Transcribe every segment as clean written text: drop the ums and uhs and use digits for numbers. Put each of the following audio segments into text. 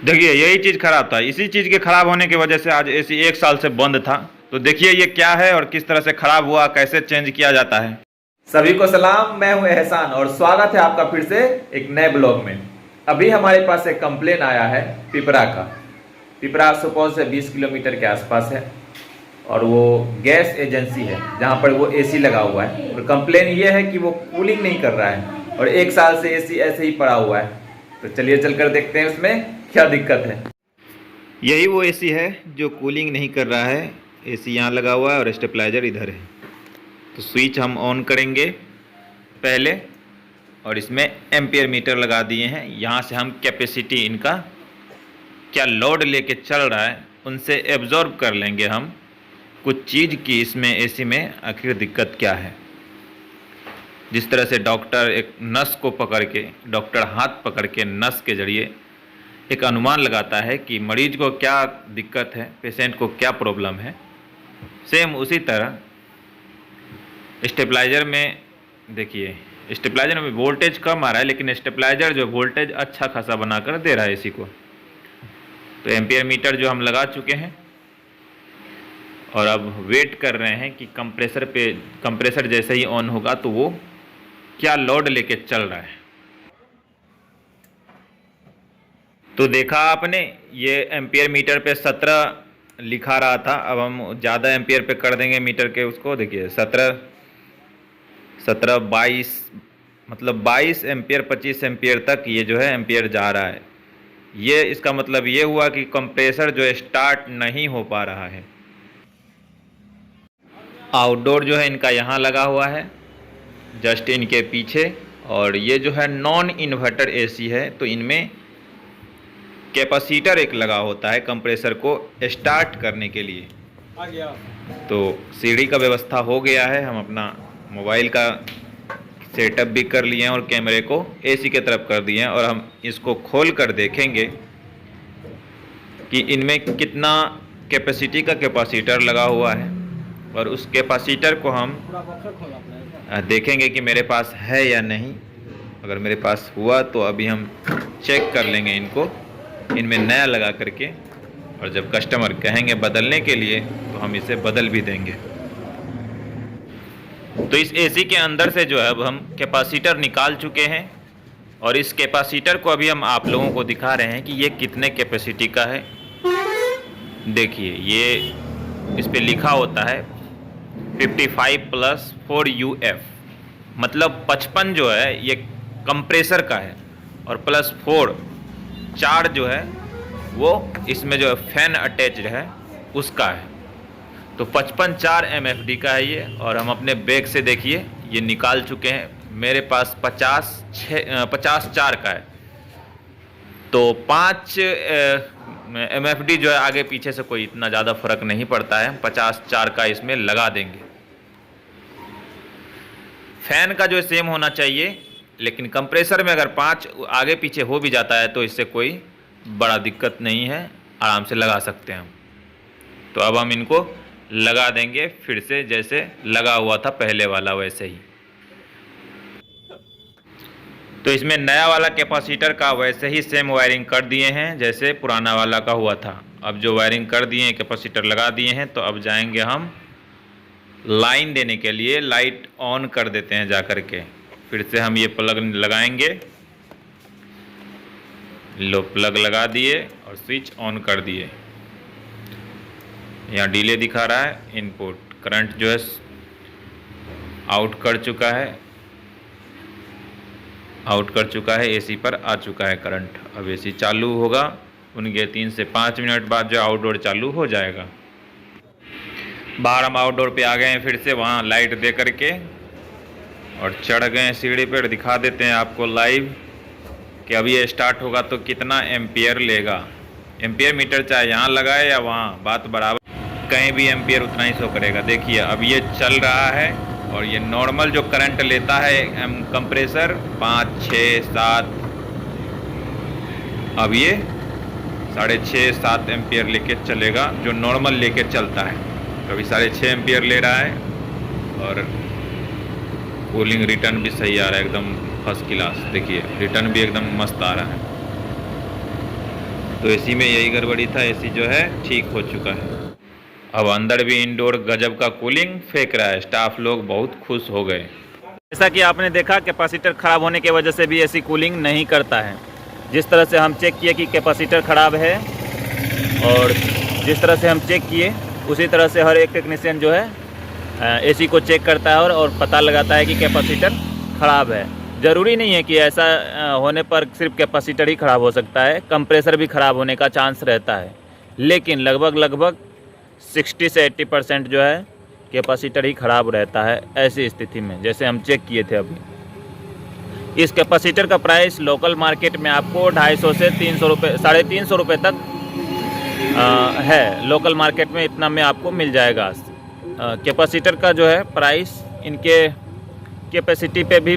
देखिए यही चीज़ खराब था, इसी चीज़ के खराब होने की वजह से आज एसी 1 साल से बंद था। तो देखिए ये क्या है और किस तरह से खराब हुआ, कैसे चेंज किया जाता है। सभी को सलाम, मैं हूं एहसान और स्वागत है आपका फिर से एक नए ब्लॉग में। अभी हमारे पास एक कंप्लेन आया है पिपरा का। पिपरा सुपौल से 20 किलोमीटर के आसपास है और वो गैस एजेंसी है जहां पर वो एसी लगा हुआ है। और कंप्लेन ये है कि वो कूलिंग नहीं कर रहा है और 1 साल से एसी ऐसे ही पड़ा हुआ है। तो चलिए चलकर देखते हैं उसमें क्या दिक्कत है। यही वो एसी है जो कूलिंग नहीं कर रहा है। एसी यहाँ लगा हुआ है और स्टेबलाइजर इधर है। तो स्विच हम ऑन करेंगे पहले और इसमें एम्पियर मीटर लगा दिए हैं। यहाँ से हम कैपेसिटी इनका क्या लोड लेके चल रहा है उनसे एब्जॉर्ब कर लेंगे हम कुछ चीज़ की इसमें एसी में आखिर दिक्कत क्या है। जिस तरह से डॉक्टर एक नस को पकड़ के, डॉक्टर हाथ पकड़ के नस के जरिए एक अनुमान लगाता है कि मरीज को क्या दिक्कत है, पेशेंट को क्या प्रॉब्लम है, सेम उसी तरह स्टेबलाइजर में देखिए, स्टेबलाइजर में वोल्टेज कम आ रहा है लेकिन स्टेबलाइजर जो वोल्टेज अच्छा खासा बनाकर दे रहा है एसी को। तो एम्पियर मीटर जो हम लगा चुके हैं और अब वेट कर रहे हैं कि कंप्रेसर जैसे ही ऑन होगा तो वो क्या लोड लेके चल रहा है। तो देखा आपने, ये एम्पियर मीटर पे 17 लिखा रहा था। अब हम ज़्यादा एम्पियर पे कर देंगे मीटर के उसको। देखिए 17 22 मतलब 22 एम्पियर 25 एम्पियर तक ये जो है एम्पियर जा रहा है। ये इसका मतलब ये हुआ कि कंप्रेसर जो स्टार्ट नहीं हो पा रहा है। आउटडोर जो है इनका यहाँ लगा हुआ है जस्ट इनके पीछे, और ये जो है नॉन इन्वर्टर एसी है। तो इनमें कैपेसिटर एक लगा होता है कंप्रेसर को स्टार्ट करने के लिए। आ गया। तो सीढ़ी का व्यवस्था हो गया है। हम अपना मोबाइल का सेटअप भी कर लिए हैं और कैमरे को एसी के तरफ कर दिए हैं और हम इसको खोल कर देखेंगे कि इनमें कितना कैपेसिटी का कैपेसिटर लगा हुआ है और उस कैपेसिटर को हम देखेंगे कि मेरे पास है या नहीं। अगर मेरे पास हुआ तो अभी हम चेक कर लेंगे इनको इनमें नया लगा करके, और जब कस्टमर कहेंगे बदलने के लिए तो हम इसे बदल भी देंगे। तो इस एसी के अंदर से जो है अब हम कैपेसिटर निकाल चुके हैं और इस कैपेसिटर को अभी हम आप लोगों को दिखा रहे हैं कि ये कितने कैपेसिटी का है। देखिए ये इस पे लिखा होता है 55 + 4 UF, मतलब 55 जो है ये कंप्रेसर का है और +4 4 जो है वो इसमें जो फैन अटैच्ड है उसका है। तो 55 4 MFD का है ये। और हम अपने बैग से देखिए ये निकाल चुके हैं। मेरे पास 50 4 का है। तो 5 MFD जो है आगे पीछे से कोई इतना ज़्यादा फर्क नहीं पड़ता है। 50 4 का इसमें लगा देंगे। फैन का जो सेम होना चाहिए, लेकिन कंप्रेसर में अगर 5 आगे पीछे हो भी जाता है तो इससे कोई बड़ा दिक्कत नहीं है, आराम से लगा सकते हैं हम। तो अब हम इनको लगा देंगे फिर से, जैसे लगा हुआ था पहले वाला वैसे ही। तो इसमें नया वाला कैपेसिटर का वैसे ही सेम वायरिंग कर दिए हैं जैसे पुराना वाला का हुआ था। अब जो वायरिंग कर दिए हैं, कैपेसिटर लगा दिए हैं, तो अब जाएंगे हम लाइन देने के लिए। लाइट ऑन कर देते हैं जा कर के। फिर से हम ये प्लग लगाएंगे। लो प्लग लगा दिए और स्विच ऑन कर दिए। यहाँ डिले दिखा रहा है। इनपुट करंट जो है आउट कर चुका है, एसी पर आ चुका है करंट। अब एसी चालू होगा। उनके 3 से 5 मिनट बाद जो आउटडोर चालू हो जाएगा। बाहर हम आउटडोर पे आ गए हैं फिर से, वहाँ लाइट दे करके और चढ़ गए हैं सीढ़ी पर। दिखा देते हैं आपको लाइव कि अभी ये स्टार्ट होगा तो कितना एम्पियर लेगा। एम्पियर मीटर चाहे यहाँ लगाए या वहाँ, बात बराबर, कहीं भी एम्पियर उतना ही शो करेगा। देखिए अब ये चल रहा है और ये नॉर्मल जो करंट लेता है कंप्रेसर 5 6 7, अब ये 6.5 7 एम्पियर लेके चलेगा जो नॉर्मल लेके चलता है। कभी 6.5 एम्पियर ले रहा है और कूलिंग रिटर्न भी सही आ रहा है, एकदम फर्स्ट क्लास। देखिए रिटर्न भी एकदम मस्त आ रहा है। तो एसी में यही गड़बड़ी था, एसी जो है ठीक हो चुका है। अब अंदर भी इंडोर गजब का कूलिंग फेंक रहा है, स्टाफ लोग बहुत खुश हो गए। जैसा कि आपने देखा कैपेसिटर ख़राब होने की वजह से भी एसी कूलिंग नहीं करता है। जिस तरह से हम चेक किए कि कैपेसिटर ख़राब है और जिस तरह से हम चेक किए उसी तरह से हर एक टेक्नीशियन जो है एसी को चेक करता है और पता लगाता है कि कैपेसिटर ख़राब है। ज़रूरी नहीं है कि ऐसा होने पर सिर्फ कैपेसिटर ही ख़राब हो सकता है, कंप्रेसर भी ख़राब होने का चांस रहता है। लेकिन लगभग 60 से 80% जो है कैपेसिटर ही ख़राब रहता है ऐसी स्थिति में, जैसे हम चेक किए थे अभी। इस कैपेसिटर का प्राइस लोकल मार्केट में आपको 250 से 300 रुपये, 350 रुपये तक है। लोकल मार्केट में इतना में आपको मिल जाएगा। कैपेसिटर का जो है प्राइस इनके कैपेसिटी पे भी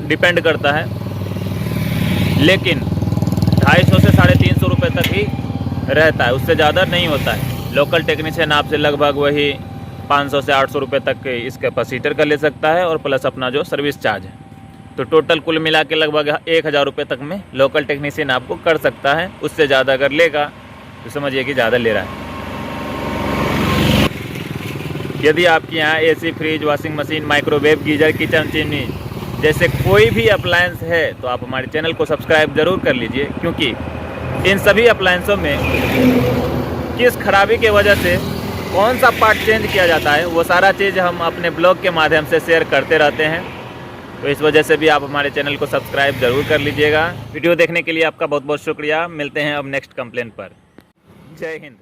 डिपेंड करता है, लेकिन 250 से 350 रुपये तक ही रहता है, उससे ज़्यादा नहीं होता है। लोकल टेक्नीशियन आपसे लगभग वही 500 से 800 रुपये तक इस कैपेसिटर का ले सकता है और प्लस अपना जो सर्विस चार्ज है। तो टोटल कुल मिला के लगभग 1000 रुपये तक में लोकल टेक्नीशियन आपको कर सकता है। उससे ज़्यादा अगर लेगा तो समझिए कि ज़्यादा ले रहा है। यदि आपके यहाँ AC, fridge, washing machine, microwave, geyser, kitchen chimney जैसे कोई भी अप्लायंस है तो आप हमारे चैनल को सब्सक्राइब ज़रूर कर लीजिए, क्योंकि इन सभी अप्लायंसों में किस खराबी के वजह से कौन सा पार्ट चेंज किया जाता है वो सारा चीज़ हम अपने ब्लॉग के माध्यम से शेयर करते रहते हैं। तो इस वजह से भी आप हमारे चैनल को सब्सक्राइब ज़रूर कर लीजिएगा। वीडियो देखने के लिए आपका बहुत बहुत शुक्रिया। मिलते हैं अब नेक्स्ट कंप्लेंट पर। जय हिंद।